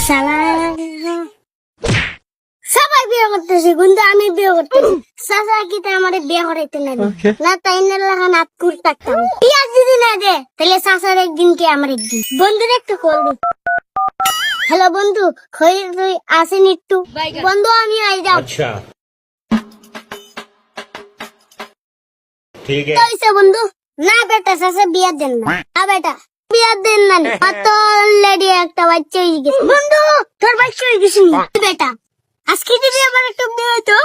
শালা সবাই বিয়ে করতেছে কিন্তু আমি বিয়ে করতেছি চাচা কি তাই আমার বিয়ে করাইতে না না তাই না লাগা নাত কুর থাকতাম বিয়া যদি না দে তাহলে চাচার একদিন কি আমার একদিন বন্ধুর একটু কল দে। হ্যালো বন্ধু কই তুই আসেন একটু বন্ধু আমি আই যাও अच्छा ठीक है কইছে বন্ধু না বেটা চাচা বিয়া দেন না না বেটা বিয়া দেন না তো অলরেডি একটা বাচ্চা হয়ে গেছে বন্ধু তোর বাচ্চা হয়ে গেছে বেটা আজকে যদি আমার একটা বিয়ে হতো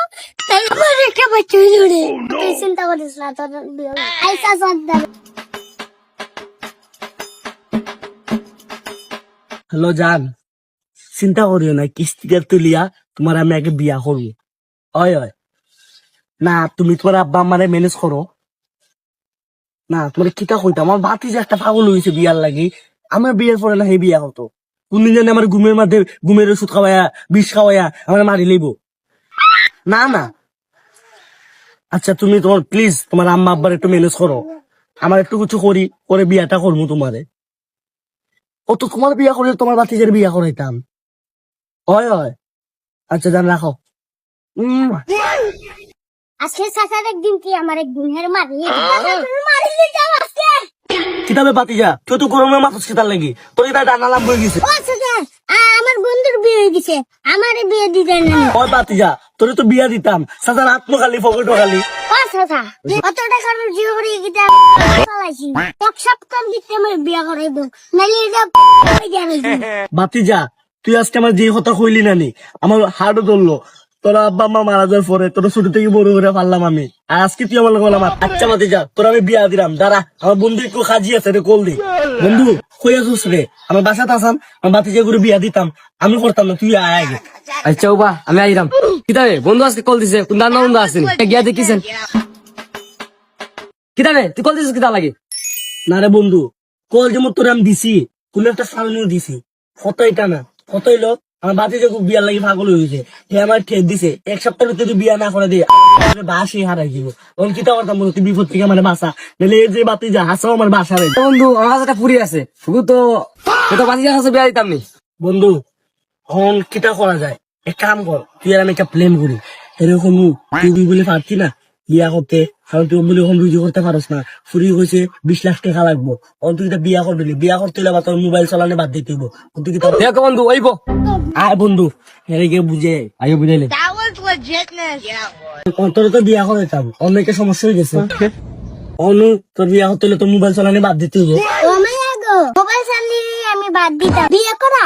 তাহলে আমার একটা বাচ্চা হয়ে যাবে তুই চিন্তা করিস না তোর বিয়ে হবে। আইসা সর্দার হ্যালো জান চিন্তা করিও না কিস্তিটা তুলিয়া তোমার আমি আগে বিয়া করবো হয় হয় না তুমি তোমার আব্বা আমারে ম্যানেজ করো না তোমার কিতা কইতা আমার বাতি যে একটা পাগল হয়েছে বিয়ার লাগি আমার বিয়ের পরে না সেই বিয়া হতো কোনদিন জানি আমার ঘুমের মাঝে ঘুমের ওষুধ খাওয়াইয়া বিষ খাওয়াইয়া আমার মারি লইব না না আচ্ছা তুমি তোমার প্লিজ তোমার আম্মা আব্বার একটু ম্যানেজ করো আমার একটু কিছু করি করে বিয়াটা করবো তোমারে ও তো তোমার বিয়া করলে তোমার বাতিজের বিয়া করাইতাম হয় হয় আচ্ছা জান রাখো আজকে চাচার একদিন কি আমার একদিন হের মারি যাও আজকে কিতাবে বাতিজা তুই তো গরমে মাথা শীতার লাগি তোর এটা ডানা লাভ হয়ে গেছে ও চাচা আমার বন্ধুর বিয়ে হয়ে গেছে আমারে বিয়ে দিতেন না ওই বাতিজা তোর তো বিয়া দিতাম সাজার আত্মখালি ফকট খালি ও চাচা কত টাকার জিও করে গিয়ে পালাইছি এক সপ্তাহ দিতে আমার বিয়ে করাইবো নাইলে এটা বাতিজা তুই আজকে আমার যে কথা কইলি নানি আমার হার্টও ধরলো তোরা আব্বা আম্মা মারা যাওয়ার পরে তোর ছোট থেকে বড় করে পারলাম আমি আর আজকে তুই আমার বললাম আচ্ছা বাতিজা তোর আমি বিয়া দিলাম দাঁড়া আমার বন্ধু একটু খাজি আছে রে কল দি বন্ধু কই আছিস রে আমার বাসাতে আসাম আমার বাতিজা করে বিয়া দিতাম আমি করতাম না তুই আয় আগে আচ্ছা উবা আমি আইরাম কিতাবে বন্ধু আজকে কল দিছে কোন দান বন্ধু আসেন গিয়া দেখিছেন কিতাবে তুই কল দিছিস কিতা লাগে না রে বন্ধু কল যেমন তোর আমি দিছি কোন একটা সামনে দিছি কত এটা না কত এলো আমার বাতি যে বিয়ার লাগি পাগল হয়েছে সে আমার ঠেক দিছে এক সপ্তাহের ভিতরে বিয়া না করে দিয়ে বাসি হারাই দিব তখন কিতা করতাম বলো তুই বিপদ থেকে মানে বাসা নাহলে এই যে বাতি যা হাসাও আমার বাসা রে বন্ধু আমার কাছে একটা পুরি আছে শুধু তো বাজি কাছে বিয়া দিতাম নি বন্ধু এখন কিতা করা যায় এক কাম কর তুই আর আমি একটা প্লেন করি এরকম তুই বলে পারছি না বিয়া করতে কারণ তুই বলে এখন রুজি করতে পারস না ফুরি হয়েছে 20 লাখ টাকা লাগবো অন তুই বিয়া করবি বিয়া করতে হলে আবার তোর মোবাইল চালানে বাদ দিতে হইব তুই কি দেখো বন্ধু ওইব আয় বন্ধু এদিকে বুঝে আইও বুঝাইলে তোর তো বিয়া করে যাব অনেকে সমস্যা হয়ে গেছে অনু তোর বিয়া করতে হলে তোর মোবাইল চালানে বাদ দিতে হইব ও মায়া গো মোবাইল চালিয়ে আমি বাদ দিতাম বিয়ে করা